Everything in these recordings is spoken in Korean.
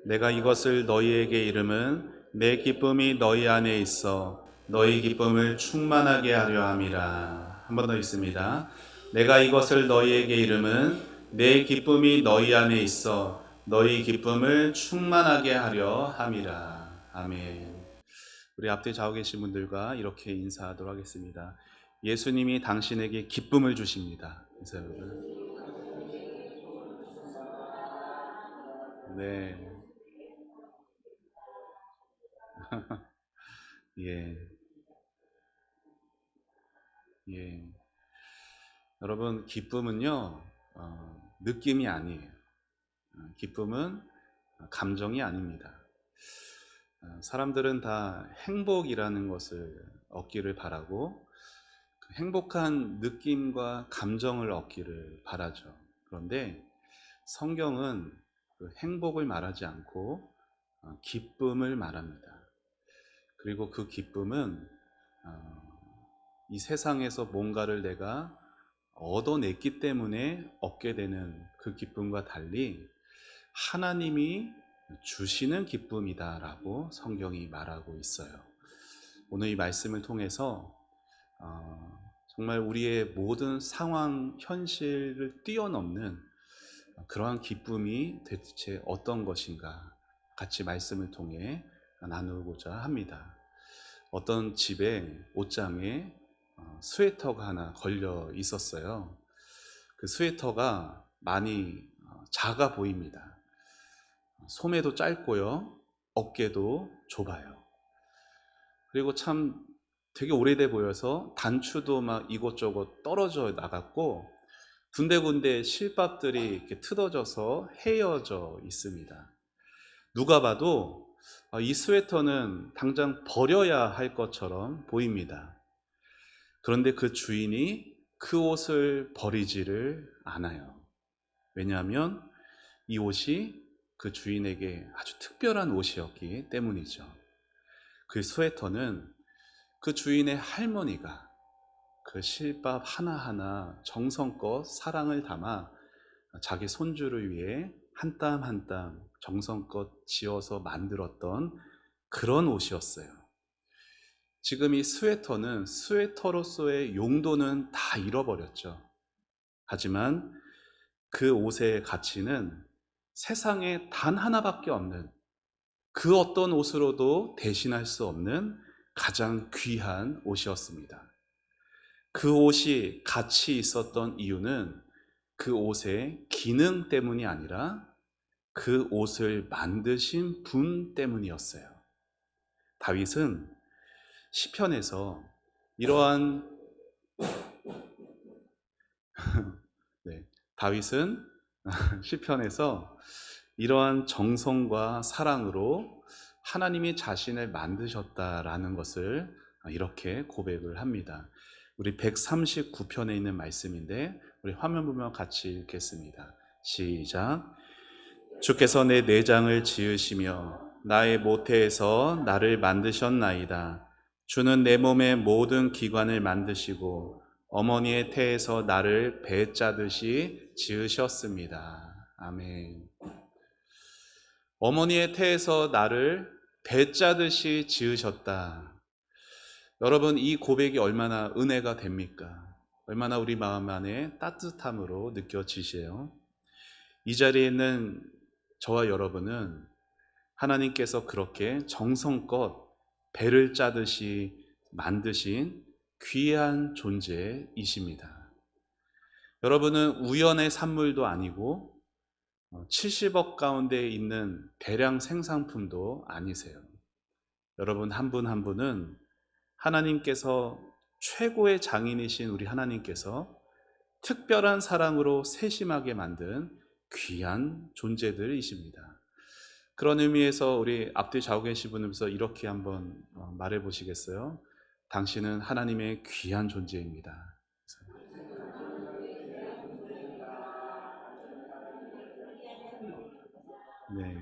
내가 이것을 너희에게 이름은 내 기쁨이 너희 안에 있어 너희 기쁨을 충만하게 하려 함이라. 한 번 더 있습니다. 내가 이것을 너희에게 이름은 내 기쁨이 너희 안에 있어 너희 기쁨을 충만하게 하려 함이라. 아멘. 우리 앞뒤 좌우 계신 분들과 이렇게 인사하도록 하겠습니다. 예수님이 당신에게 기쁨을 주십니다. 인사해 여러분. 네. 예. 예. 여러분, 기쁨은요, 느낌이 아니에요. 기쁨은 감정이 아닙니다. 사람들은 다 행복이라는 것을 얻기를 바라고, 그 행복한 느낌과 감정을 얻기를 바라죠. 그런데 성경은 그 행복을 말하지 않고 기쁨을 말합니다. 그리고 그 기쁨은 이 세상에서 뭔가를 내가 얻어냈기 때문에 얻게 되는 그 기쁨과 달리 하나님이 주시는 기쁨이다라고 성경이 말하고 있어요. 오늘 이 말씀을 통해서 정말 우리의 모든 상황, 현실을 뛰어넘는 그러한 기쁨이 대체 어떤 것인가 같이 말씀을 통해 나누고자 합니다. 어떤 집에 옷장에 스웨터가 하나 걸려 있었어요. 그 스웨터가 많이 작아 보입니다. 소매도 짧고요, 어깨도 좁아요. 그리고 참 되게 오래돼 보여서 단추도 막 이곳저곳 떨어져 나갔고 군데군데 실밥들이 이렇게 트어져서 헤어져 있습니다. 누가 봐도 이 스웨터는 당장 버려야 할 것처럼 보입니다. 그런데 그 주인이 그 옷을 버리지를 않아요. 왜냐하면 이 옷이 그 주인에게 아주 특별한 옷이었기 때문이죠. 그 스웨터는 그 주인의 할머니가 그 실밥 하나하나 정성껏 사랑을 담아 자기 손주를 위해 한 땀 한 땀 정성껏 지어서 만들었던 그런 옷이었어요. 지금 이 스웨터는 스웨터로서의 용도는 다 잃어버렸죠. 하지만 그 옷의 가치는 세상에 단 하나밖에 없는, 그 어떤 옷으로도 대신할 수 없는 가장 귀한 옷이었습니다. 그 옷이 가치 있었던 이유는 그 옷의 기능 때문이 아니라 그 옷을 만드신 분 때문이었어요. 다윗은 시편에서 이러한 네, 다윗은 시편에서 이러한 정성과 사랑으로 하나님이 자신을 만드셨다라는 것을 이렇게 고백을 합니다. 우리 139편에 있는 말씀인데 우리 화면 보면 같이 읽겠습니다. 시작. 주께서 내 내장을 지으시며 나의 모태에서 나를 만드셨나이다. 주는 내 몸의 모든 기관을 만드시고 어머니의 태에서 나를 배 짜듯이 지으셨습니다. 아멘. 어머니의 태에서 나를 배 짜듯이 지으셨다. 여러분, 이 고백이 얼마나 은혜가 됩니까? 얼마나 우리 마음 안에 따뜻함으로 느껴지세요? 이 자리에 있는 저와 여러분은 하나님께서 그렇게 정성껏 배를 짜듯이 만드신 귀한 존재이십니다. 여러분은 우연의 산물도 아니고 70억 가운데 있는 대량 생산품도 아니세요. 여러분 한 분 한 분은 하나님께서 최고의 장인이신 우리 하나님께서 특별한 사랑으로 세심하게 만든 귀한 존재들이십니다. 그런 의미에서 우리 앞뒤 좌우 계신 분들께서 이렇게 한번 말해 보시겠어요? 당신은 하나님의 귀한 존재입니다. 네,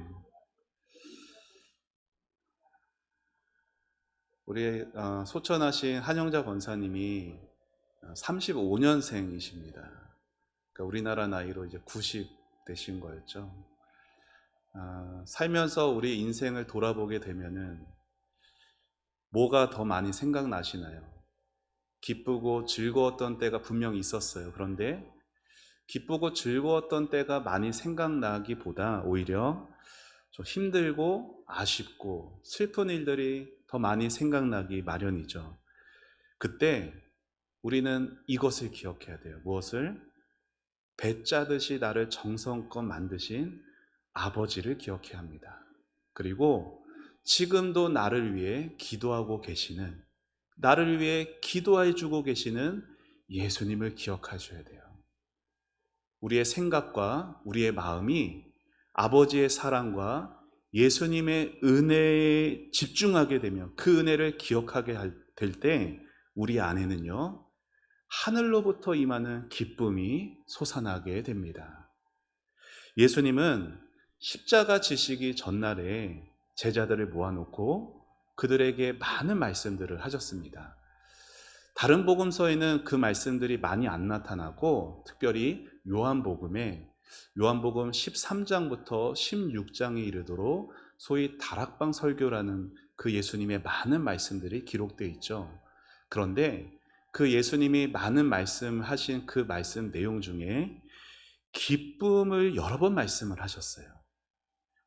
우리 소천하신 한영자 권사님이 35년생이십니다. 그러니까 우리나라 나이로 이제 90 되신 거였죠. 살면서 우리 인생을 돌아보게 되면은 뭐가 더 많이 생각나시나요? 기쁘고 즐거웠던 때가 분명히 있었어요. 그런데 기쁘고 즐거웠던 때가 많이 생각나기보다 오히려 좀 힘들고 아쉽고 슬픈 일들이 더 많이 생각나기 마련이죠. 그때 우리는 이것을 기억해야 돼요. 무엇을? 배 짜듯이 나를 정성껏 만드신 아버지를 기억해야 합니다. 그리고 지금도 나를 위해 기도하고 계시는, 나를 위해 기도해 주고 계시는 예수님을 기억하셔야 돼요. 우리의 생각과 우리의 마음이 아버지의 사랑과 예수님의 은혜에 집중하게 되면, 그 은혜를 기억하게 될 때 우리 안에는요, 하늘로부터 임하는 기쁨이 솟아나게 됩니다. 예수님은 십자가 지시기 전날에 제자들을 모아놓고 그들에게 많은 말씀들을 하셨습니다. 다른 복음서에는 그 말씀들이 많이 안 나타나고, 특별히 요한복음 13장부터 16장에 이르도록 소위 다락방 설교라는 그 예수님의 많은 말씀들이 기록되어 있죠. 그런데 그 예수님이 많은 말씀하신 그 말씀 내용 중에 기쁨을 여러 번 말씀을 하셨어요.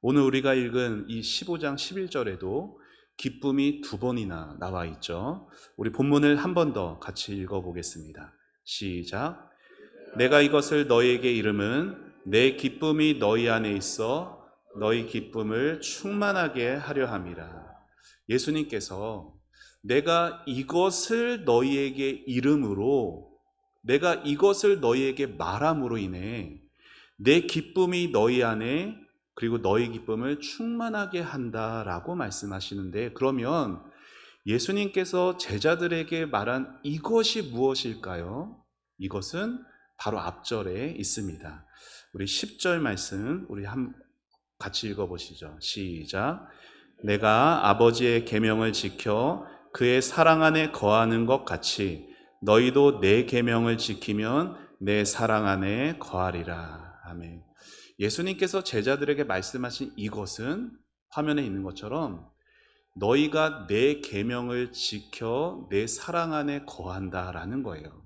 오늘 우리가 읽은 이 15장 11절에도 기쁨이 2번이나 나와 있죠. 우리 본문을 한 번 더 같이 읽어보겠습니다. 시작. 내가 이것을 너희에게 이름은 내 기쁨이 너희 안에 있어 너희 기쁨을 충만하게 하려 함이라. 예수님께서 내가 이것을 너희에게 이름으로, 내가 이것을 너희에게 말함으로 인해 내 기쁨이 너희 안에, 그리고 너희 기쁨을 충만하게 한다라고 말씀하시는데, 그러면 예수님께서 제자들에게 말한 이것이 무엇일까요? 이것은 바로 앞절에 있습니다. 우리 10절 말씀 우리 같이 읽어보시죠. 시작. 내가 아버지의 계명을 지켜 그의 사랑 안에 거하는 것 같이 너희도 내 계명을 지키면 내 사랑 안에 거하리라. 아멘. 예수님께서 제자들에게 말씀하신 이것은 화면에 있는 것처럼 너희가 내 계명을 지켜 내 사랑 안에 거한다라는 거예요.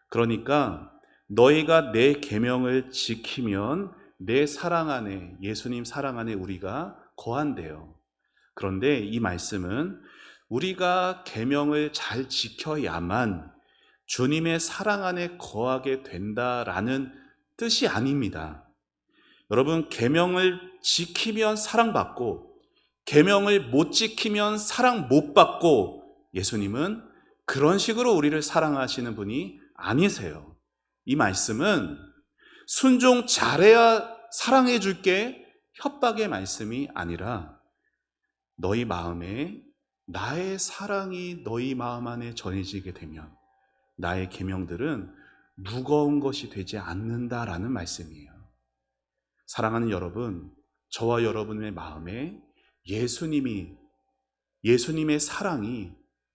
그러니까 너희가 내 계명을 지키면 내 사랑 안에, 예수님 사랑 안에 우리가 거한대요. 그런데 이 말씀은 우리가 계명을 잘 지켜야만 주님의 사랑 안에 거하게 된다라는 뜻이 아닙니다. 여러분, 계명을 지키면 사랑받고 계명을 못 지키면 사랑 못 받고, 예수님은 그런 식으로 우리를 사랑하시는 분이 아니세요. 이 말씀은 순종 잘해야 사랑해 줄게 협박의 말씀이 아니라, 너희 마음에 나의 사랑이 너희 마음 안에 전해지게 되면 나의 계명들은 무거운 것이 되지 않는다라는 말씀이에요. 사랑하는 여러분, 저와 여러분의 마음에 예수님의 사랑이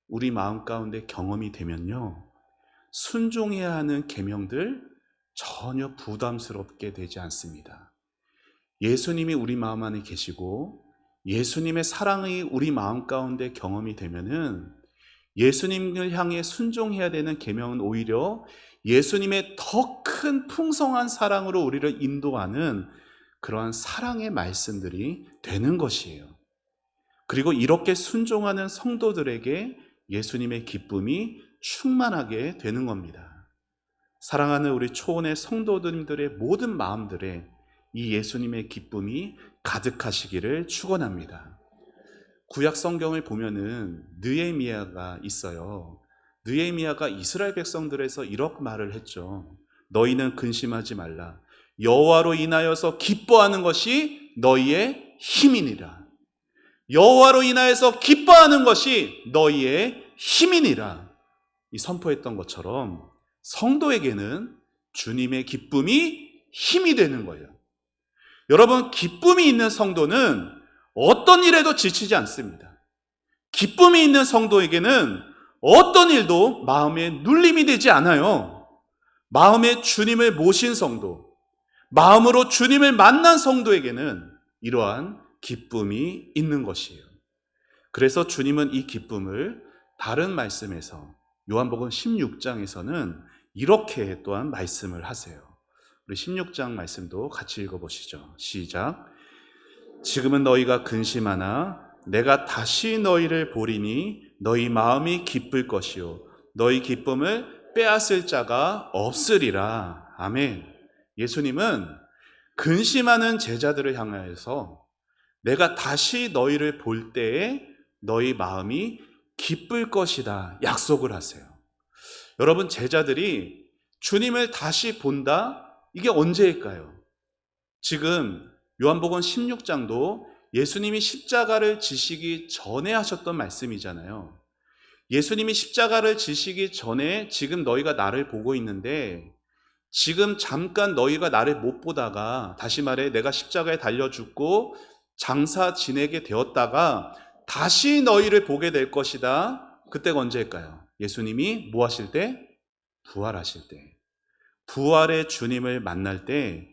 우리 마음 가운데 경험이 되면요, 순종해야 하는 계명들 전혀 부담스럽게 되지 않습니다. 예수님이 우리 마음 안에 계시고 예수님의 사랑이 우리 마음 가운데 경험이 되면은 예수님을 향해 순종해야 되는 계명은 오히려 예수님의 더 큰 풍성한 사랑으로 우리를 인도하는 그러한 사랑의 말씀들이 되는 것이에요. 그리고 이렇게 순종하는 성도들에게 예수님의 기쁨이 충만하게 되는 겁니다. 사랑하는 우리 초원의 성도들의 모든 마음들에 이 예수님의 기쁨이 가득하시기를 축원합니다. 구약 성경을 보면은 느헤미야가 있어요. 느헤미야가 이스라엘 백성들에서 이렇게 말을 했죠. 너희는 근심하지 말라. 여호와로 인하여서 기뻐하는 것이 너희의 힘이니라. 여호와로 인하여서 기뻐하는 것이 너희의 힘이니라. 이 선포했던 것처럼 성도에게는 주님의 기쁨이 힘이 되는 거예요. 여러분, 기쁨이 있는 성도는 어떤 일에도 지치지 않습니다. 기쁨이 있는 성도에게는 어떤 일도 마음에 눌림이 되지 않아요. 마음에 주님을 모신 성도, 마음으로 주님을 만난 성도에게는 이러한 기쁨이 있는 것이에요. 그래서 주님은 이 기쁨을 다른 말씀에서 요한복음 16장에서는 이렇게 또한 말씀을 하세요. 우리 16장 말씀도 같이 읽어보시죠. 시작. 지금은 너희가 근심하나 내가 다시 너희를 보리니 너희 마음이 기쁠 것이요 너희 기쁨을 빼앗을 자가 없으리라. 아멘. 예수님은 근심하는 제자들을 향하여서 내가 다시 너희를 볼 때에 너희 마음이 기쁠 것이다 약속을 하세요. 여러분, 제자들이 주님을 다시 본다? 이게 언제일까요? 지금 요한복음 16장도 예수님이 십자가를 지시기 전에 하셨던 말씀이잖아요. 예수님이 십자가를 지시기 전에 지금 너희가 나를 보고 있는데 지금 잠깐 너희가 나를 못 보다가, 다시 말해 내가 십자가에 달려 죽고 장사 지내게 되었다가 다시 너희를 보게 될 것이다. 그때가 언제일까요? 예수님이 뭐 하실 때? 부활하실 때. 부활의 주님을 만날 때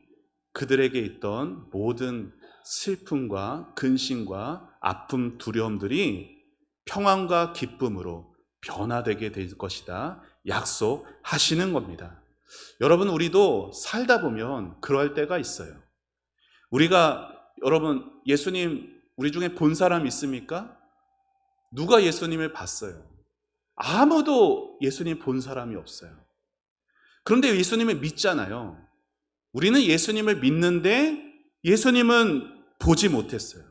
그들에게 있던 모든 슬픔과 근심과 아픔, 두려움들이 평안과 기쁨으로 변화되게 될 것이다 약속하시는 겁니다. 여러분, 우리도 살다 보면 그럴 때가 있어요. 여러분, 예수님 우리 중에 본 사람 있습니까? 누가 예수님을 봤어요? 아무도 예수님 본 사람이 없어요. 그런데 예수님을 믿잖아요. 우리는 예수님을 믿는데 예수님은 보지 못했어요.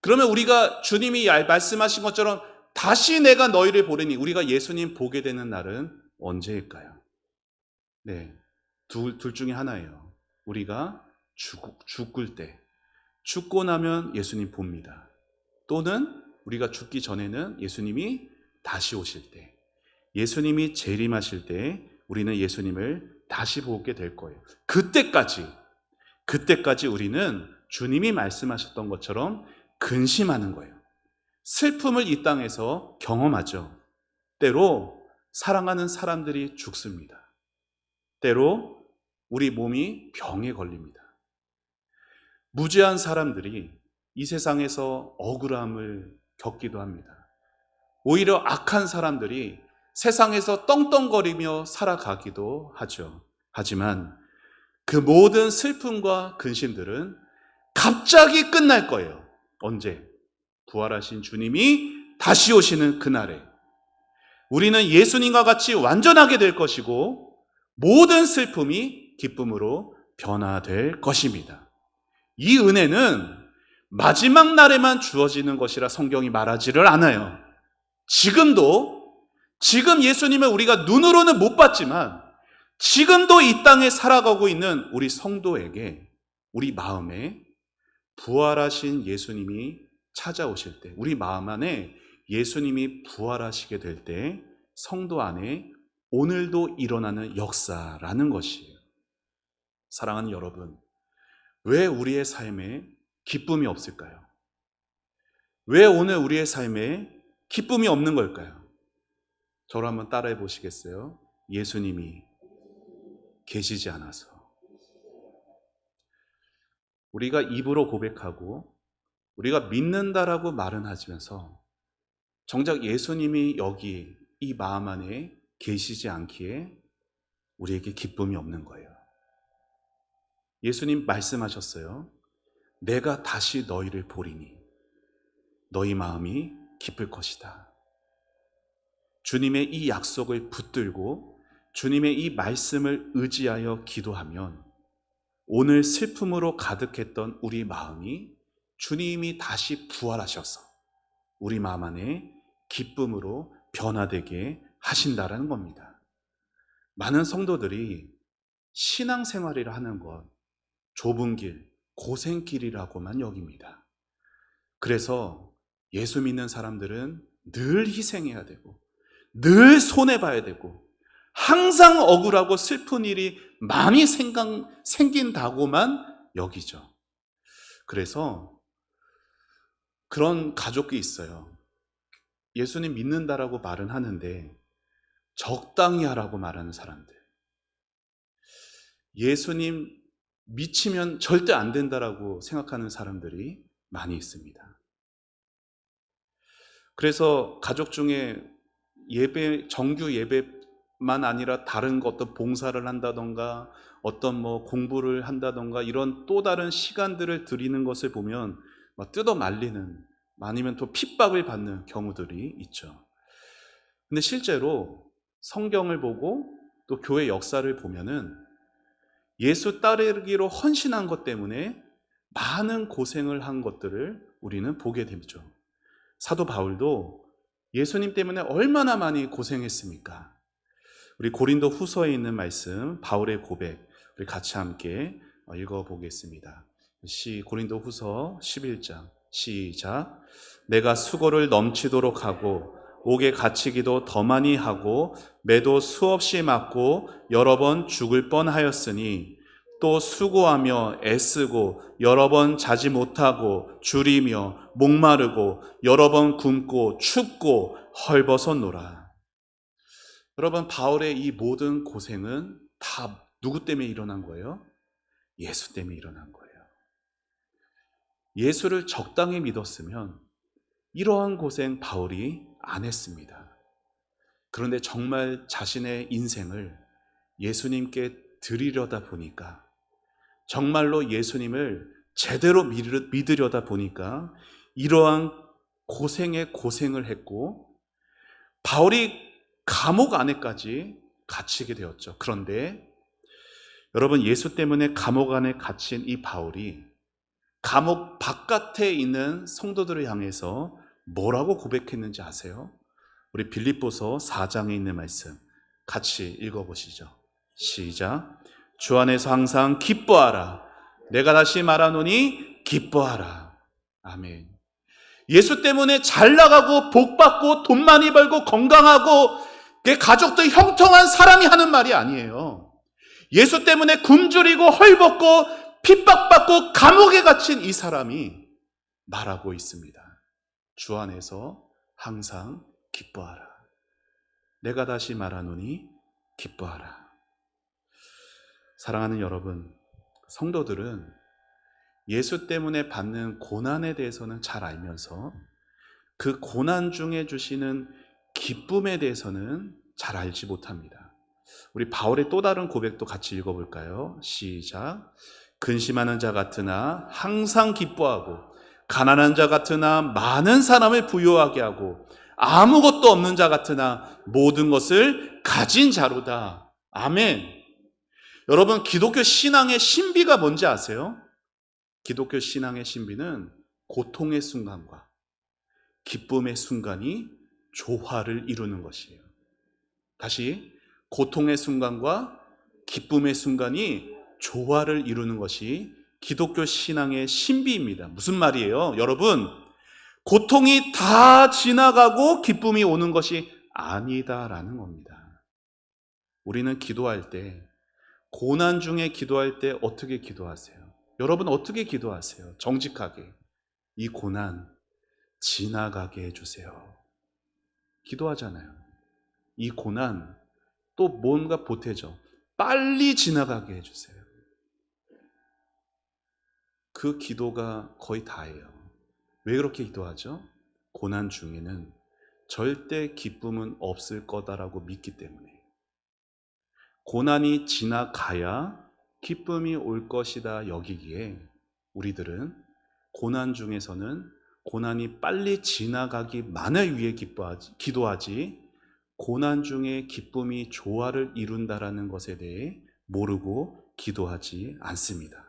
그러면 우리가 주님이 말씀하신 것처럼 다시 내가 너희를 보리니 우리가 예수님 보게 되는 날은 언제일까요? 네, 둘 중에 하나예요. 우리가 죽을 때, 죽고 나면 예수님 봅니다. 또는 우리가 죽기 전에는 예수님이 다시 오실 때, 예수님이 재림하실 때 우리는 예수님을 다시 보게 될 거예요. 그때까지 우리는 주님이 말씀하셨던 것처럼 근심하는 거예요. 슬픔을 이 땅에서 경험하죠. 때로 사랑하는 사람들이 죽습니다. 때로 우리 몸이 병에 걸립니다. 무죄한 사람들이 이 세상에서 억울함을 겪기도 합니다. 오히려 악한 사람들이 세상에서 떵떵거리며 살아가기도 하죠. 하지만 그 모든 슬픔과 근심들은 갑자기 끝날 거예요. 언제? 부활하신 주님이 다시 오시는 그날에 우리는 예수님과 같이 완전하게 될 것이고 모든 슬픔이 기쁨으로 변화될 것입니다. 이 은혜는 마지막 날에만 주어지는 것이라 성경이 말하지를 않아요. 지금 예수님을 우리가 눈으로는 못 봤지만 지금도 이 땅에 살아가고 있는 우리 성도에게 우리 마음에 부활하신 예수님이 찾아오실 때, 우리 마음 안에 예수님이 부활하시게 될 때 성도 안에 오늘도 일어나는 역사라는 것이에요. 사랑하는 여러분, 왜 우리의 삶에 기쁨이 없을까요? 왜 오늘 우리의 삶에 기쁨이 없는 걸까요? 저를 한번 따라해 보시겠어요? 예수님이 계시지 않아서. 우리가 입으로 고백하고 우리가 믿는다라고 말은 하면서 정작 예수님이 여기 이 마음 안에 계시지 않기에 우리에게 기쁨이 없는 거예요. 예수님 말씀하셨어요. 내가 다시 너희를 보리니 너희 마음이 기쁠 것이다. 주님의 이 약속을 붙들고 주님의 이 말씀을 의지하여 기도하면 오늘 슬픔으로 가득했던 우리 마음이 주님이 다시 부활하셔서 우리 마음 안에 기쁨으로 변화되게 하신다라는 겁니다. 많은 성도들이 신앙생활이라 하는 것 좁은 길, 고생길이라고만 여깁니다. 그래서 예수 믿는 사람들은 늘 희생해야 되고 늘 손해봐야 되고 항상 억울하고 슬픈 일이 많이 생긴다고만 여기죠. 그래서 그런 가족이 있어요. 예수님 믿는다라고 말은 하는데 적당히 하라고 말하는 사람들. 예수님 미치면 절대 안 된다라고 생각하는 사람들이 많이 있습니다. 그래서 가족 중에 예배, 정규 예배만 아니라 다른 어떤 봉사를 한다던가 어떤 공부를 한다던가 이런 또 다른 시간들을 드리는 것을 보면 막 뜯어 말리는, 아니면 또 핍박을 받는 경우들이 있죠. 근데 실제로 성경을 보고 또 교회 역사를 보면은 예수 따르기로 헌신한 것 때문에 많은 고생을 한 것들을 우리는 보게 되죠. 사도 바울도 예수님 때문에 얼마나 많이 고생했습니까? 우리 고린도 후서에 있는 말씀, 바울의 고백, 우리 같이 함께 읽어보겠습니다. 고린도 후서 11장 시작. 내가 수고를 넘치도록 하고 옥에 갇히기도 더 많이 하고 매도 수없이 맞고 여러 번 죽을 뻔하였으니 또 수고하며 애쓰고 여러 번 자지 못하고 줄이며 목마르고 여러 번 굶고 춥고 헐벗었노라. 여러분, 바울의 이 모든 고생은 다 누구 때문에 일어난 거예요? 예수 때문에 일어난 거예요. 예수를 적당히 믿었으면 이러한 고생 바울이 안 했습니다. 그런데 정말 자신의 인생을 예수님께 드리려다 보니까, 정말로 예수님을 제대로 믿으려다 보니까 이러한 고생에 고생을 했고, 바울이 감옥 안에까지 갇히게 되었죠. 그런데 여러분, 예수 때문에 감옥 안에 갇힌 이 바울이 감옥 바깥에 있는 성도들을 향해서 뭐라고 고백했는지 아세요? 우리 빌립보서 4장에 있는 말씀 같이 읽어보시죠. 시작. 주 안에서 항상 기뻐하라. 내가 다시 말하노니 기뻐하라. 아멘. 예수 때문에 잘 나가고 복 받고 돈 많이 벌고 건강하고 가족들 형통한 사람이 하는 말이 아니에요. 예수 때문에 굶주리고 헐벗고 핍박받고 감옥에 갇힌 이 사람이 말하고 있습니다. 주 안에서 항상 기뻐하라. 내가 다시 말하노니 기뻐하라. 사랑하는 여러분, 성도들은 예수 때문에 받는 고난에 대해서는 잘 알면서 그 고난 중에 주시는 기쁨에 대해서는 잘 알지 못합니다. 우리 바울의 또 다른 고백도 같이 읽어볼까요? 시작. 근심하는 자 같으나 항상 기뻐하고 가난한 자 같으나 많은 사람을 부유하게 하고 아무것도 없는 자 같으나 모든 것을 가진 자로다. 아멘. 여러분, 기독교 신앙의 신비가 뭔지 아세요? 기독교 신앙의 신비는 고통의 순간과 기쁨의 순간이 조화를 이루는 것이에요. 다시, 고통의 순간과 기쁨의 순간이 조화를 이루는 것이 기독교 신앙의 신비입니다. 무슨 말이에요? 여러분, 고통이 다 지나가고 기쁨이 오는 것이 아니다라는 겁니다. 우리는 기도할 때, 고난 중에 기도할 때 어떻게 기도하세요? 여러분, 어떻게 기도하세요? 정직하게. 이 고난 지나가게 해주세요. 기도하잖아요. 이 고난 또 뭔가 보태죠. 빨리 지나가게 해주세요. 그 기도가 거의 다예요. 왜 그렇게 기도하죠? 고난 중에는 절대 기쁨은 없을 거다라고 믿기 때문에. 고난이 지나가야 기쁨이 올 것이다 여기기에 우리들은 고난 중에서는 고난이 빨리 지나가기만을 위해 기도하지 고난 중에 기쁨이 조화를 이룬다라는 것에 대해 모르고 기도하지 않습니다.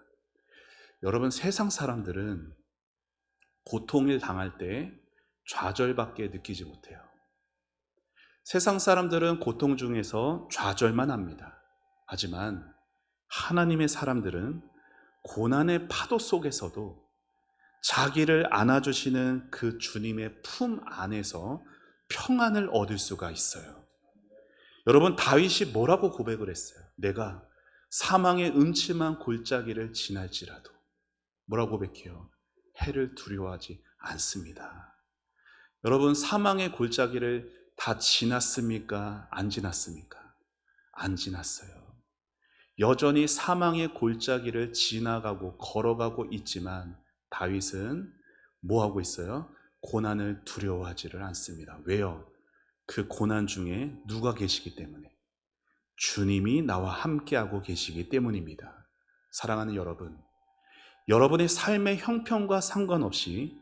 여러분, 세상 사람들은 고통을 당할 때 좌절밖에 느끼지 못해요. 세상 사람들은 고통 중에서 좌절만 합니다. 하지만 하나님의 사람들은 고난의 파도 속에서도 자기를 안아주시는 그 주님의 품 안에서 평안을 얻을 수가 있어요. 여러분, 다윗이 뭐라고 고백을 했어요? 내가 사망의 음침한 골짜기를 지날지라도 뭐라고 고백해요? 해를 두려워하지 않습니다. 여러분, 사망의 골짜기를 다 지났습니까? 안 지났습니까? 안 지났어요. 여전히 사망의 골짜기를 지나가고 걸어가고 있지만 다윗은 뭐 하고 있어요? 고난을 두려워하지를 않습니다. 왜요? 그 고난 중에 누가 계시기 때문에, 주님이 나와 함께하고 계시기 때문입니다. 사랑하는 여러분, 여러분의 삶의 형편과 상관없이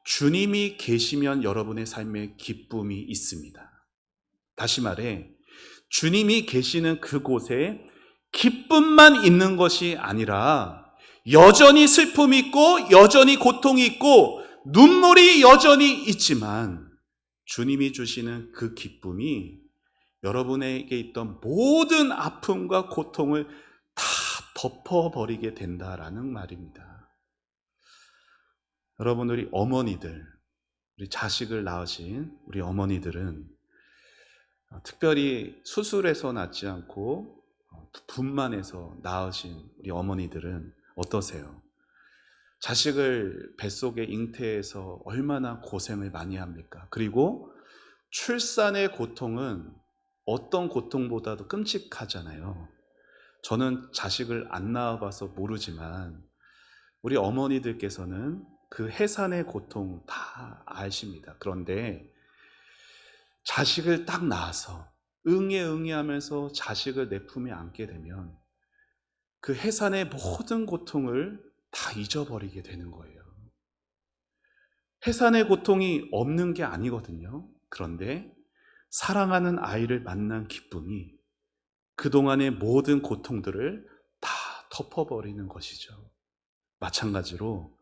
주님이 계시면 여러분의 삶에 기쁨이 있습니다. 다시 말해, 주님이 계시는 그곳에 기쁨만 있는 것이 아니라 여전히 슬픔이 있고 여전히 고통이 있고 눈물이 여전히 있지만 주님이 주시는 그 기쁨이 여러분에게 있던 모든 아픔과 고통을 다 덮어버리게 된다라는 말입니다. 여러분, 우리 어머니들, 우리 자식을 낳으신 우리 어머니들은 특별히 수술해서 낳지 않고 분만해서 낳으신 우리 어머니들은 어떠세요? 자식을 뱃속에 잉태해서 얼마나 고생을 많이 합니까? 그리고 출산의 고통은 어떤 고통보다도 끔찍하잖아요. 저는 자식을 안 낳아봐서 모르지만 우리 어머니들께서는 그 해산의 고통 다 아십니다. 그런데 자식을 딱 낳아서 응애 하면서 자식을 내 품에 안게 되면 그 해산의 모든 고통을 다 잊어버리게 되는 거예요. 해산의 고통이 없는 게 아니거든요. 그런데 사랑하는 아이를 만난 기쁨이 그동안의 모든 고통들을 다 덮어버리는 것이죠. 마찬가지로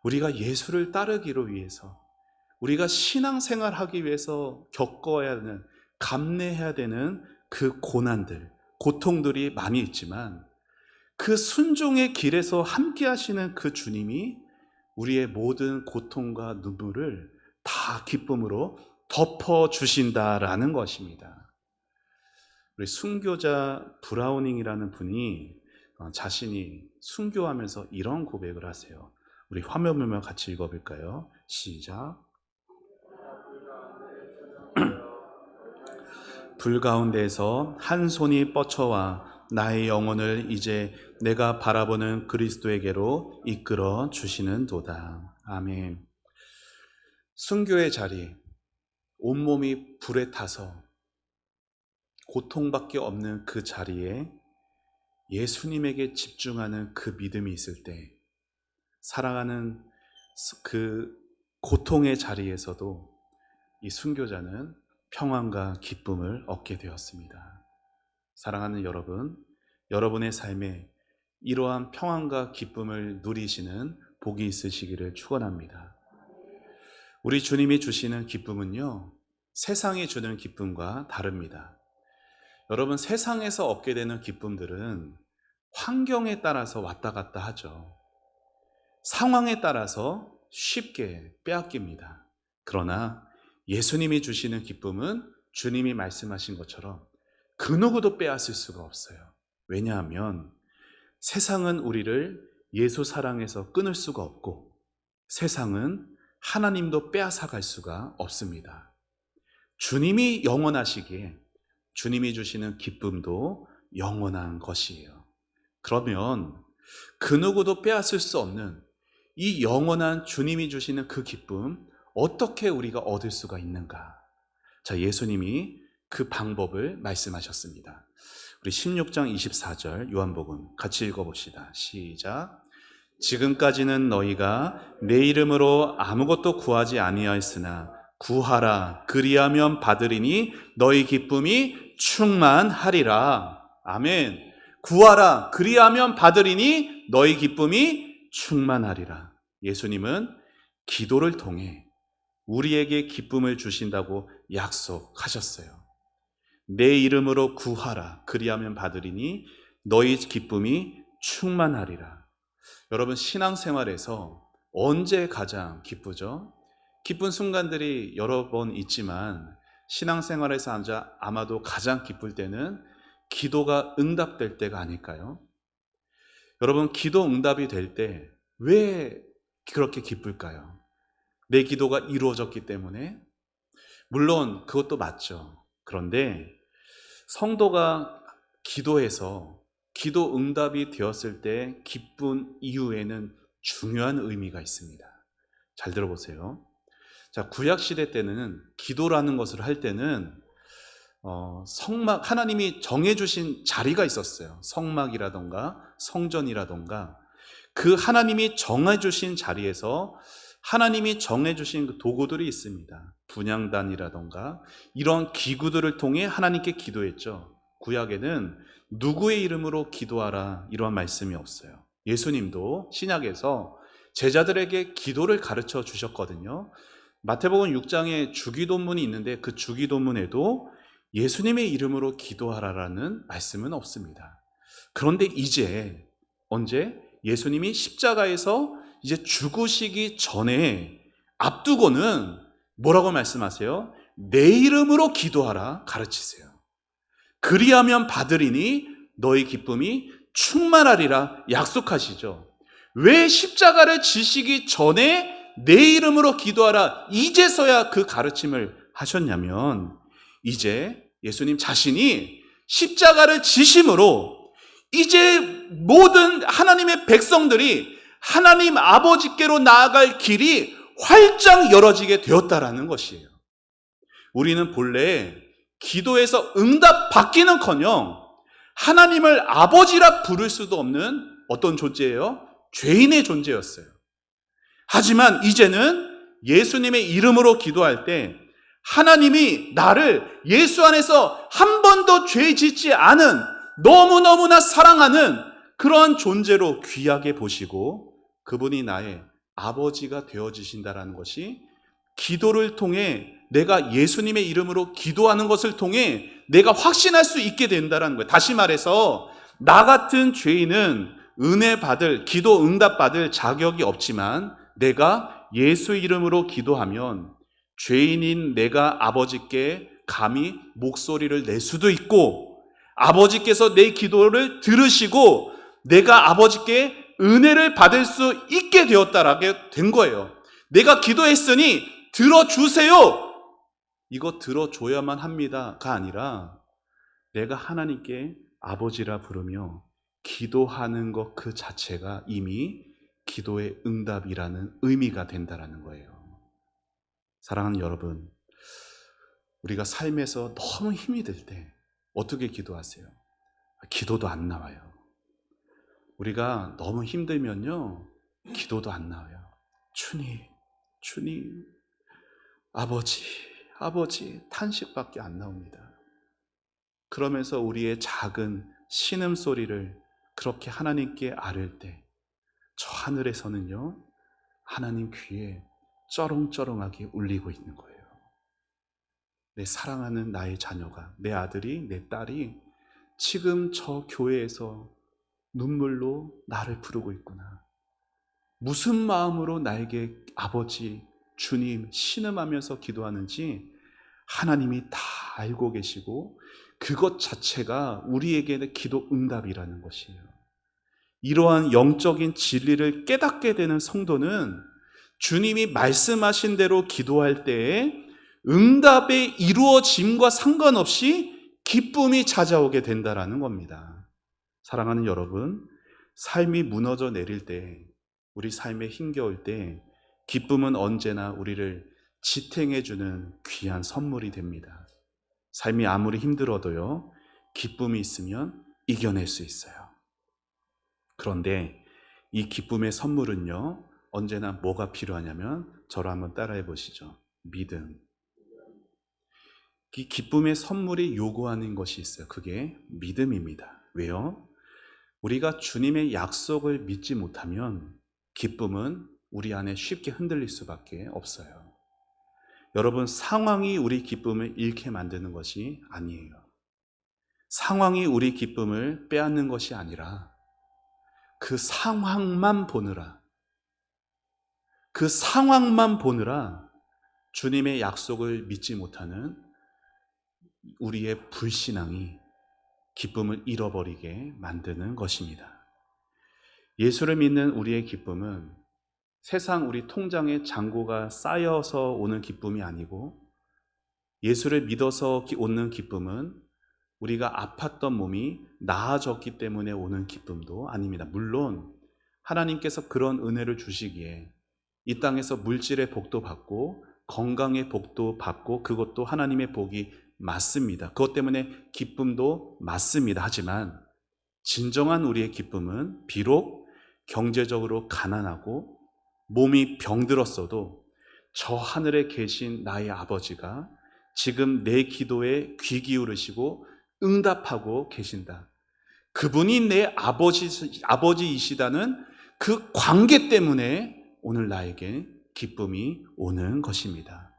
우리가 예수를 따르기로 위해서, 우리가 신앙생활하기 위해서 겪어야 하는, 감내해야 되는 그 고난들, 고통들이 많이 있지만 그 순종의 길에서 함께 하시는 그 주님이 우리의 모든 고통과 눈물을 다 기쁨으로 덮어주신다라는 것입니다. 우리 순교자 브라우닝이라는 분이 자신이 순교하면서 이런 고백을 하세요. 우리 화면 보면 같이 읽어볼까요? 시작. 불 가운데에서 한 손이 뻗쳐와 나의 영혼을 이제 내가 바라보는 그리스도에게로 이끌어 주시는 도다. 아멘. 순교의 자리, 온몸이 불에 타서 고통밖에 없는 그 자리에 예수님에게 집중하는 그 믿음이 있을 때, 사랑하는 그 고통의 자리에서도 이 순교자는 평안과 기쁨을 얻게 되었습니다. 사랑하는 여러분, 여러분의 삶에 이러한 평안과 기쁨을 누리시는 복이 있으시기를 축원합니다. 우리 주님이 주시는 기쁨은요, 세상이 주는 기쁨과 다릅니다. 여러분, 세상에서 얻게 되는 기쁨들은 환경에 따라서 왔다 갔다 하죠. 상황에 따라서 쉽게 빼앗깁니다. 그러나 예수님이 주시는 기쁨은 주님이 말씀하신 것처럼 그 누구도 빼앗을 수가 없어요. 왜냐하면 세상은 우리를 예수 사랑에서 끊을 수가 없고 세상은 하나님도 빼앗아갈 수가 없습니다. 주님이 영원하시기에 주님이 주시는 기쁨도 영원한 것이에요. 그러면 그 누구도 빼앗을 수 없는 이 영원한 주님이 주시는 그 기쁨, 어떻게 우리가 얻을 수가 있는가? 자, 예수님이 그 방법을 말씀하셨습니다. 우리 16장 24절 요한복음 같이 읽어봅시다. 시작. 지금까지는 너희가 내 이름으로 아무것도 구하지 아니하였으나 구하라 그리하면 받으리니 너희 기쁨이 충만하리라. 아멘. 구하라 그리하면 받으리니 너희 기쁨이 충만하리라. 예수님은 기도를 통해 우리에게 기쁨을 주신다고 약속하셨어요. 내 이름으로 구하라 그리하면 받으리니 너희 기쁨이 충만하리라. 여러분, 신앙생활에서 언제 가장 기쁘죠? 기쁜 순간들이 여러 번 있지만 신앙생활에서 아마도 가장 기쁠 때는 기도가 응답될 때가 아닐까요? 여러분, 기도 응답이 될 때 왜 그렇게 기쁠까요? 내 기도가 이루어졌기 때문에? 물론 그것도 맞죠. 그런데 성도가 기도해서 기도 응답이 되었을 때 기쁜 이유에는 중요한 의미가 있습니다. 잘 들어보세요. 자, 구약 시대 때는 기도라는 것을 할 때는 성막, 하나님이 정해주신 자리가 있었어요. 성막이라던가 성전이라던가 그 하나님이 정해주신 자리에서 하나님이 정해주신 그 도구들이 있습니다. 분향단이라던가 이런 기구들을 통해 하나님께 기도했죠. 구약에는 누구의 이름으로 기도하라 이러한 말씀이 없어요. 예수님도 신약에서 제자들에게 기도를 가르쳐 주셨거든요. 마태복음 6장에 주기도문이 있는데 그 주기도문에도 예수님의 이름으로 기도하라라는 말씀은 없습니다. 그런데 이제 언제? 예수님이 십자가에서 이제 죽으시기 전에 앞두고는 뭐라고 말씀하세요? 내 이름으로 기도하라 가르치세요. 그리하면 받으리니 너희 기쁨이 충만하리라 약속하시죠. 왜 십자가를 지시기 전에 내 이름으로 기도하라 이제서야 그 가르침을 하셨냐면 이제 예수님 자신이 십자가를 지심으로 이제 모든 하나님의 백성들이 하나님 아버지께로 나아갈 길이 활짝 열어지게 되었다라는 것이에요. 우리는 본래 기도에서 응답 받기는커녕 하나님을 아버지라 부를 수도 없는 어떤 존재예요? 죄인의 존재였어요. 하지만 이제는 예수님의 이름으로 기도할 때 하나님이 나를 예수 안에서 한 번도 죄 짓지 않은 너무너무나 사랑하는 그러한 존재로 귀하게 보시고 그분이 나의 아버지가 되어지신다라는 것이 기도를 통해 내가 예수님의 이름으로 기도하는 것을 통해 내가 확신할 수 있게 된다는 거예요. 다시 말해서 나 같은 죄인은 은혜 받을, 기도 응답 받을 자격이 없지만 내가 예수 이름으로 기도하면 죄인인 내가 아버지께 감히 목소리를 낼 수도 있고 아버지께서 내 기도를 들으시고 내가 아버지께 은혜를 받을 수 있게 되었다라게 된 거예요. 내가 기도했으니 들어주세요. 이거 들어줘야만 합니다가 아니라 내가 하나님께 아버지라 부르며 기도하는 것 그 자체가 이미 기도의 응답이라는 의미가 된다는 거예요. 사랑하는 여러분, 우리가 삶에서 너무 힘이 들 때 어떻게 기도하세요? 기도도 안 나와요. 우리가 너무 힘들면요, 기도도 안 나와요. 주님, 아버지 탄식밖에 안 나옵니다. 그러면서 우리의 작은 신음소리를 그렇게 하나님께 아뢰을 때 저 하늘에서는요, 하나님 귀에 쩌렁쩌렁하게 울리고 있는 거예요. 내 사랑하는 나의 자녀가, 내 아들이, 내 딸이 지금 저 교회에서 눈물로 나를 부르고 있구나. 무슨 마음으로 나에게 아버지, 주님 신음하면서 기도하는지 하나님이 다 알고 계시고 그것 자체가 우리에게는 기도 응답이라는 것이에요. 이러한 영적인 진리를 깨닫게 되는 성도는 주님이 말씀하신 대로 기도할 때에 응답의 이루어짐과 상관없이 기쁨이 찾아오게 된다라는 겁니다. 사랑하는 여러분, 삶이 무너져 내릴 때, 우리 삶에 힘겨울 때 기쁨은 언제나 우리를 지탱해주는 귀한 선물이 됩니다. 삶이 아무리 힘들어도요, 기쁨이 있으면 이겨낼 수 있어요. 그런데 이 기쁨의 선물은요, 언제나 뭐가 필요하냐면 저를 한번 따라해 보시죠. 믿음. 이 기쁨의 선물이 요구하는 것이 있어요. 그게 믿음입니다. 왜요? 우리가 주님의 약속을 믿지 못하면 기쁨은 우리 안에 쉽게 흔들릴 수밖에 없어요. 여러분, 상황이 우리 기쁨을 잃게 만드는 것이 아니에요. 상황이 우리 기쁨을 빼앗는 것이 아니라 그 상황만 보느라 주님의 약속을 믿지 못하는 우리의 불신앙이 기쁨을 잃어버리게 만드는 것입니다. 예수를 믿는 우리의 기쁨은 세상 우리 통장에 잔고가 쌓여서 오는 기쁨이 아니고 예수를 믿어서 오는 기쁨은 우리가 아팠던 몸이 나아졌기 때문에 오는 기쁨도 아닙니다. 물론 하나님께서 그런 은혜를 주시기에 이 땅에서 물질의 복도 받고 건강의 복도 받고 그것도 하나님의 복이 맞습니다. 그것 때문에 기쁨도 맞습니다. 하지만 진정한 우리의 기쁨은 비록 경제적으로 가난하고 몸이 병들었어도 저 하늘에 계신 나의 아버지가 지금 내 기도에 귀 기울이시고 응답하고 계신다. 그분이 내 아버지이시다는 그 관계 때문에 오늘 나에게 기쁨이 오는 것입니다.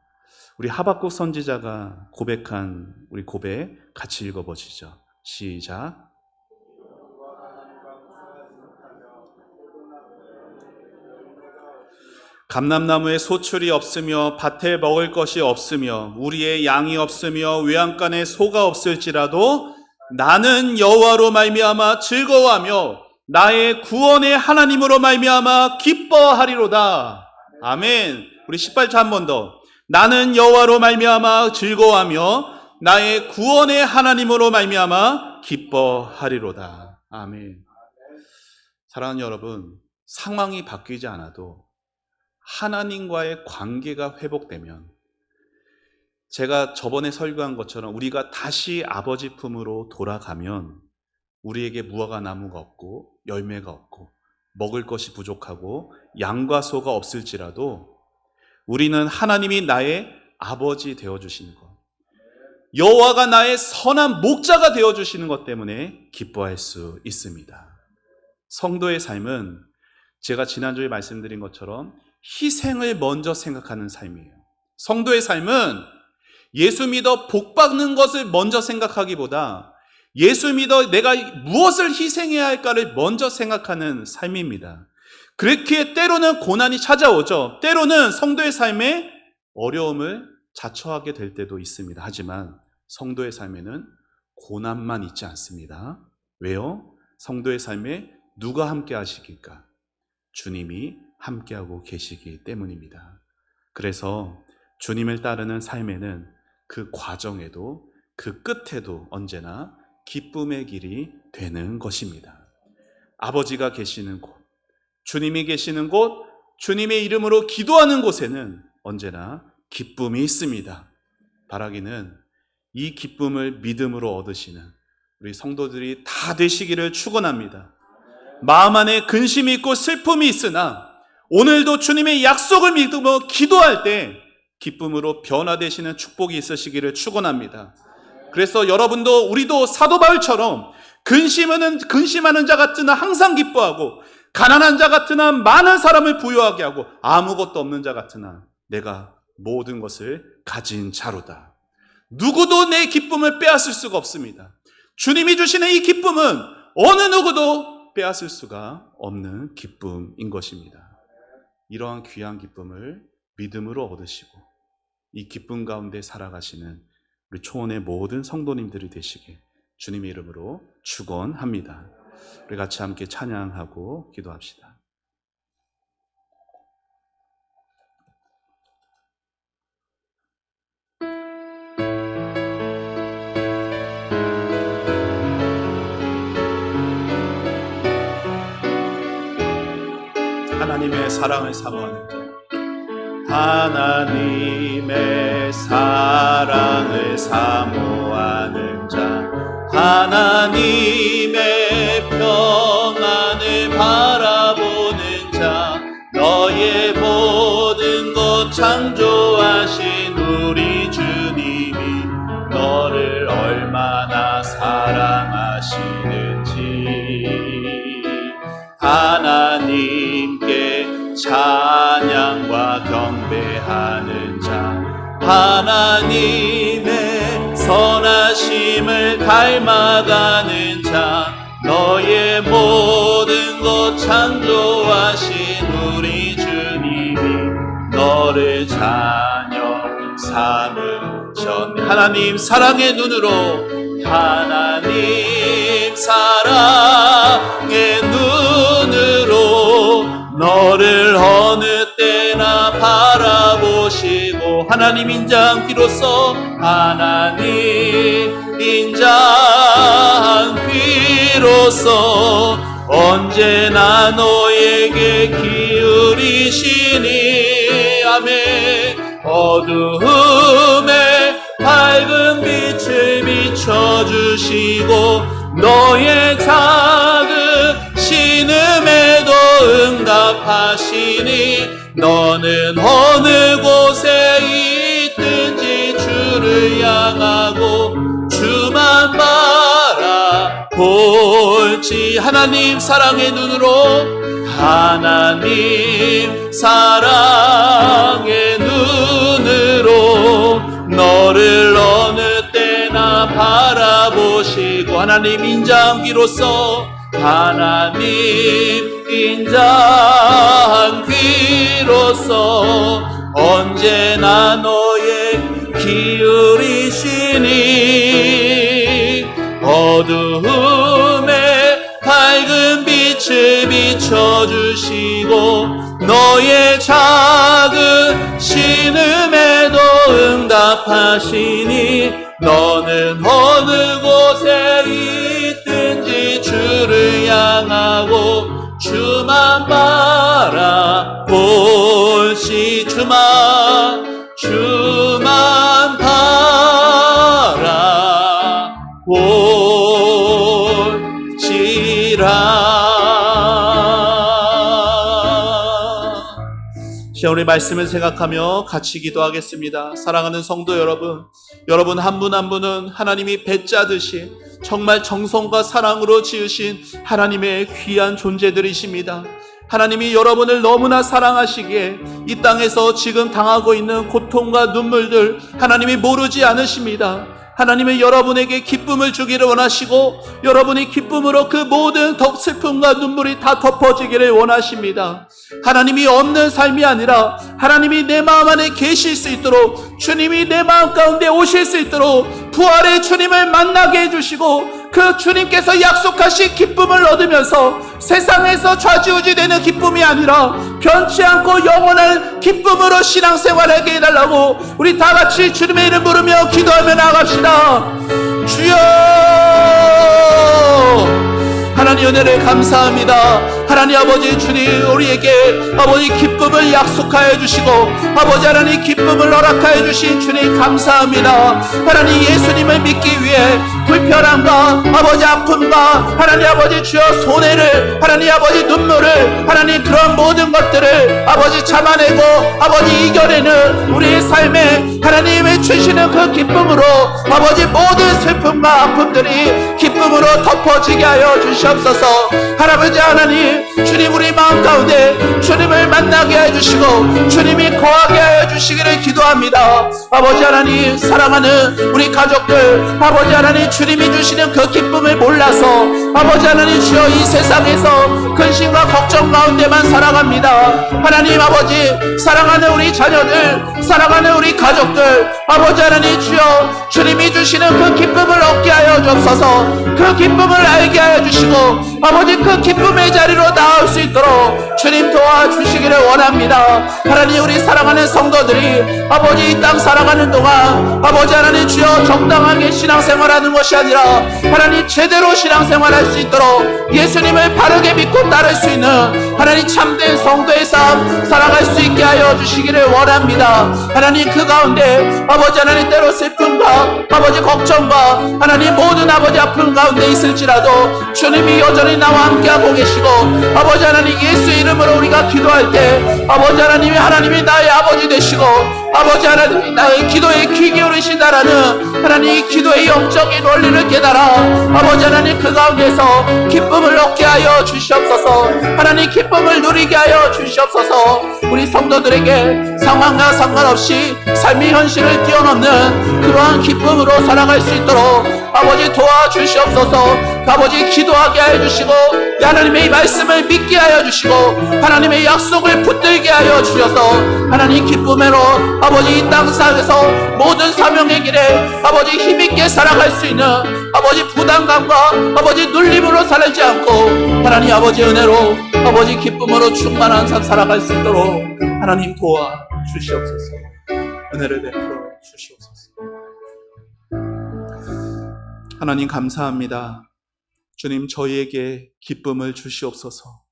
우리 하박국 선지자가 고백한 우리 고백 같이 읽어보시죠. 시작. 감람나무에 소출이 없으며 밭에 먹을 것이 없으며 우리의 양이 없으며 외양간에 소가 없을지라도 나는 여호와로 말미암아 즐거워하며 나의 구원의 하나님으로 말미암아 기뻐하리로다. 아멘. 우리 18절 한 번 더. 나는 여호와로 말미암아 즐거워하며 나의 구원의 하나님으로 말미암아 기뻐하리로다. 아멘. 사랑하는 여러분, 상황이 바뀌지 않아도 하나님과의 관계가 회복되면, 제가 저번에 설교한 것처럼 우리가 다시 아버지 품으로 돌아가면 우리에게 무화과 나무가 없고 열매가 없고 먹을 것이 부족하고 양과 소가 없을지라도 우리는 하나님이 나의 아버지 되어주시는 것, 여호와가 나의 선한 목자가 되어주시는 것 때문에 기뻐할 수 있습니다. 성도의 삶은 제가 지난주에 말씀드린 것처럼 희생을 먼저 생각하는 삶이에요. 성도의 삶은 예수 믿어 복 받는 것을 먼저 생각하기보다 예수 믿어 내가 무엇을 희생해야 할까를 먼저 생각하는 삶입니다. 그렇기에 때로는 고난이 찾아오죠. 때로는 성도의 삶에 어려움을 자처하게 될 때도 있습니다. 하지만 성도의 삶에는 고난만 있지 않습니다. 왜요? 성도의 삶에 누가 함께 하시길까? 주님이 함께하고 계시기 때문입니다. 그래서 주님을 따르는 삶에는 그 과정에도 그 끝에도 언제나 기쁨의 길이 되는 것입니다. 아버지가 계시는 곳, 주님이 계시는 곳, 주님의 이름으로 기도하는 곳에는 언제나 기쁨이 있습니다. 바라기는 이 기쁨을 믿음으로 얻으시는 우리 성도들이 다 되시기를 축원합니다. 마음 안에 근심이 있고 슬픔이 있으나 오늘도 주님의 약속을 믿으며 기도할 때 기쁨으로 변화되시는 축복이 있으시기를 축원합니다. 그래서 여러분도 우리도 사도 바울처럼 근심하는 자 같으나 항상 기뻐하고 가난한 자 같으나 많은 사람을 부유하게 하고 아무것도 없는 자 같으나 내가 모든 것을 가진 자로다. 누구도 내 기쁨을 빼앗을 수가 없습니다. 주님이 주시는 이 기쁨은 어느 누구도 빼앗을 수가 없는 기쁨인 것입니다. 이러한 귀한 기쁨을 믿음으로 얻으시고 이 기쁨 가운데 살아가시는 우리 초원의 모든 성도님들이 되시게 주님의 이름으로 축원합니다. 우리 같이 함께 찬양하고 기도합시다. 하나님의 사랑을 사모하는 자, 하나님의 사랑을 사모하는 자, 하나님의 평안을 바라보는 자, 너의 모든 것 창조하신 우리 주님이 너를 얼마나 사랑하시는지 하나님께 찬양과 경배하는 자, 하나님의 선하심을 닮아가는 자, 너의 모든 것 창조하신 우리 주님이 너를 자녀 삼으셨네. 하나님 사랑의 눈으로, 하나님 사랑의 눈으로 너를 어느 때나 바라보 바라보시고 하나님 인자한 귀로서 하나님 인자한 귀로서 언제나 너에게 기울이시니 아멘. 어두움에 밝은 빛을 비춰주시고 너의 작은 신음에도 응답하시니 너는 어느 곳에 있든지 주를 향하고 주만 바라볼지. 하나님 사랑의 눈으로 하나님 사랑의 눈으로 너를 어느 때나 바라보시고 하나님 인자한 귀로서 하나님 인자한 귀로서 언제나 너의 기울이시니 어두움에 밝은 빛을 비춰주시고 너의 작은 신음에도 응답하시니 너는 어느 곳에 있든지 주를 향하고 주만 바라볼지. 주만 바라볼지라. 오늘 말씀을 생각하며 같이 기도하겠습니다. 사랑하는 성도 여러분, 여러분 한 분 한 분은 하나님이 배짜듯이 정말 정성과 사랑으로 지으신 하나님의 귀한 존재들이십니다. 하나님이 여러분을 너무나 사랑하시기에 이 땅에서 지금 당하고 있는 고통과 눈물들 하나님이 모르지 않으십니다. 하나님은 여러분에게 기쁨을 주기를 원하시고 여러분이 기쁨으로 그 모든 슬픔과 눈물이 다 덮어지기를 원하십니다. 하나님이 없는 삶이 아니라 하나님이 내 마음 안에 계실 수 있도록 주님이 내 마음 가운데 오실 수 있도록 부활의 주님을 만나게 해주시고 그 주님께서 약속하신 기쁨을 얻으면서 세상에서 좌지우지되는 기쁨이 아니라 변치 않고 영원한 기쁨으로 신앙생활하게 해달라고 우리 다같이 주님의 이름 부르며 기도하며 나갑시다. 주여 하나님 은혜를 감사합니다. 하나님 아버지 주님 우리에게 아버지 기쁨을 약속하여 주시고 아버지 하나님 기쁨을 허락하여 주신 주님 감사합니다. 하나님 예수님을 믿기 위해 불편함과 아버지 아픔과 하나님 아버지 주여 손해를 하나님 아버지 눈물을 하나님 그런 모든 것들을 아버지 참아내고 아버지 이겨내는 우리의 삶에 하나님의 주시는 그 기쁨으로 아버지 모든 슬픔과 아픔들이 기쁨으로 덮어지게 하여 주시옵소서. 할아버지 하나님 주님 우리 마음 가운데 주님을 만나게 해주시고 주님이 거하게 하여 주시기를 기도합니다. 아버지 하나님 사랑하는 우리 가족들 아버지 하나님 주님이 주시는 그 기쁨을 몰라서 아버지 하나님 주여 이 세상에서 근심과 걱정 가운데만 살아갑니다. 하나님 아버지 사랑하는 우리 자녀들 사랑하는 우리 가족들 아버지 하나님 주여 주님이 주시는 그 기쁨을 얻게 하여 주옵소서. 그 기쁨을 알게 하여 주시고 아버지 그 기쁨의 자리로 나올 수 있도록 주님 도와주시기를 원합니다. 하나님 우리 사랑하는 성도들이 아버지 이 땅 살아가는 동안 아버지 하나님 주여 정당하게 신앙생활하는 것이 아니라 하나님 제대로 신앙생활할 수 있도록 예수님을 바르게 믿고 따를 수 있는 하나님 참된 성도의 삶 살아갈 수 있게 하여 주시기를 원합니다. 하나님 그 가운데 아버지 하나님 때로 슬픔과 아버지 걱정과 하나님 모든 아버지 아픔 가운데 있을지라도 주님이 여전히 나와 함께하고 계시고 아버지 하나님 예수 이름으로 우리가 기도할 때 아버지 하나님이 나의 아버지 되시고 아버지 하나님이 나의 기도에 귀 기울이신다라는 하나님 기도의 영적인 원리를 깨달아 아버지 하나님 그 가운데서 기쁨을 얻게 하여 주시옵소서. 하나님 기쁨을 누리게 하여 주시옵소서. 우리 성도들에게 상황과 상관없이 삶의 현실을 뛰어넘는 그러한 기쁨으로 살아갈 수 있도록 아버지 도와주시옵소서. 아버지 기도하게 하여 주시고 하나님의 말씀을 믿게 하여 주시고 하나님의 약속을 붙들게 하여 주셔서 하나님 기쁨으로 아버지 이 땅상에서 모든 사명의 길에 아버지 힘있게 살아갈 수 있는 아버지 부담감과 아버지 눌림으로 살지 않고 하나님 아버지 은혜로 아버지 기쁨으로 충만한 삶 살아갈 수 있도록 하나님 도와 주시옵소서. 은혜를 베풀어 주시옵소서. 하나님 감사합니다. 주님, 저희에게 기쁨을 주시옵소서.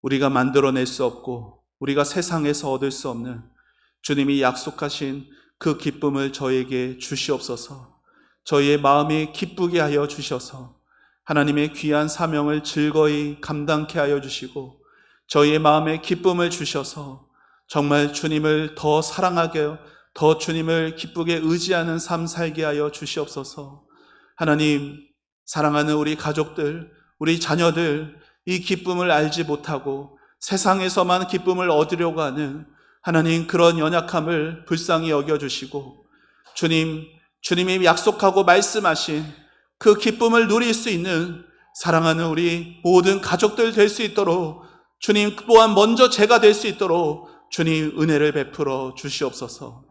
우리가 만들어낼 수 없고 우리가 세상에서 얻을 수 없는 주님이 약속하신 그 기쁨을 저희에게 주시옵소서. 저희의 마음이 기쁘게 하여 주셔서 하나님의 귀한 사명을 즐거이 감당케 하여 주시고 저희의 마음에 기쁨을 주셔서 정말 주님을 더 사랑하게, 더 주님을 기쁘게 의지하는 삶 살게 하여 주시옵소서. 하나님, 사랑하는 우리 가족들, 우리 자녀들, 이 기쁨을 알지 못하고 세상에서만 기쁨을 얻으려고 하는 하나님, 그런 연약함을 불쌍히 여겨주시고 주님이 약속하고 말씀하신 그 기쁨을 누릴 수 있는 사랑하는 우리 모든 가족들 될 수 있도록 주님 또한 먼저 제가 될 수 있도록 주님 은혜를 베풀어 주시옵소서.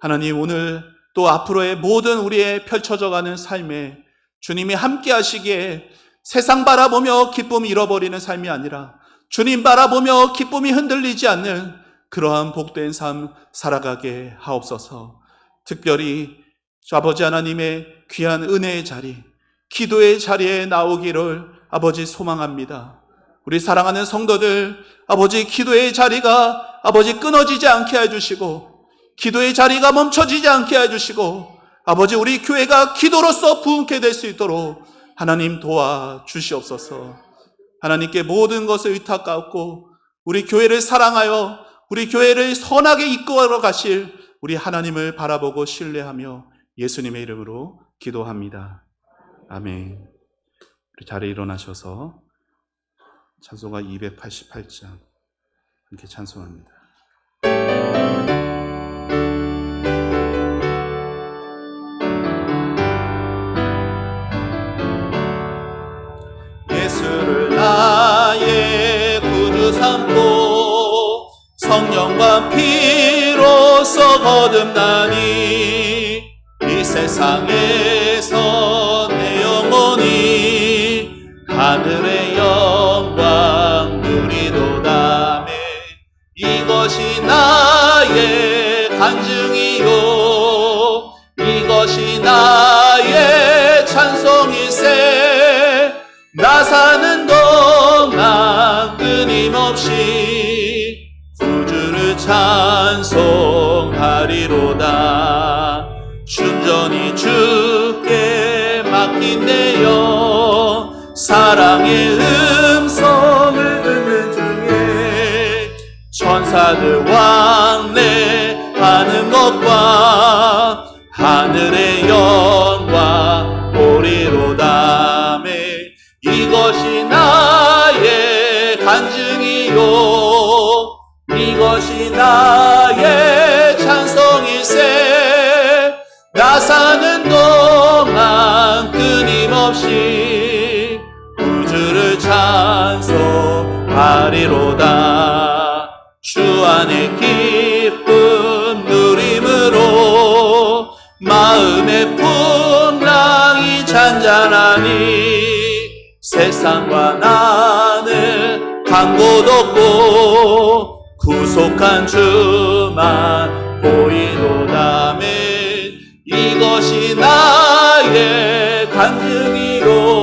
하나님, 오늘 또 앞으로의 모든 우리의 펼쳐져가는 삶에 주님이 함께 하시기에 세상 바라보며 기쁨 잃어버리는 삶이 아니라 주님 바라보며 기쁨이 흔들리지 않는 그러한 복된 삶 살아가게 하옵소서. 특별히 아버지 하나님의 귀한 은혜의 자리, 기도의 자리에 나오기를 아버지 소망합니다. 우리 사랑하는 성도들, 아버지 기도의 자리가 아버지 끊어지지 않게 해주시고 기도의 자리가 멈춰지지 않게 해주시고 아버지 우리 교회가 기도로서 부흥케 될 수 있도록 하나님 도와주시옵소서. 하나님께 모든 것을 의탁하고 우리 교회를 사랑하여 우리 교회를 선하게 이끌어 가실 우리 하나님을 바라보고 신뢰하며 예수님의 이름으로 기도합니다. 아멘. 우리 자리에 일어나셔서 찬송가 288장 함께 찬송합니다. 예수를 나의 구주 삼고 성령과 피로써 거듭나니 이 세상에서 내 영혼이 하늘의 영광 누리도다. 이것이 나의 간증이요 이것이 나의 찬송일세. 나 사는 동안 끊임없이 구주를 찬송하리로다. 순전히 주께 맡긴 내 영 사랑의 음성을 듣는 중에 천사들 왕래하는 것과 하늘의 영광 보리로다. 이것이 나의 간증이요 이것이 나의 찬송일세. 나 사는 동안 끊임없이 구주를 찬송하리로다. 주 안에 기쁨 누림으로 마음의 풍랑이 잔잔하니 세상과 나는 간 곳 없고 구속한 주만 보이도다. 이것이 나의 간증이요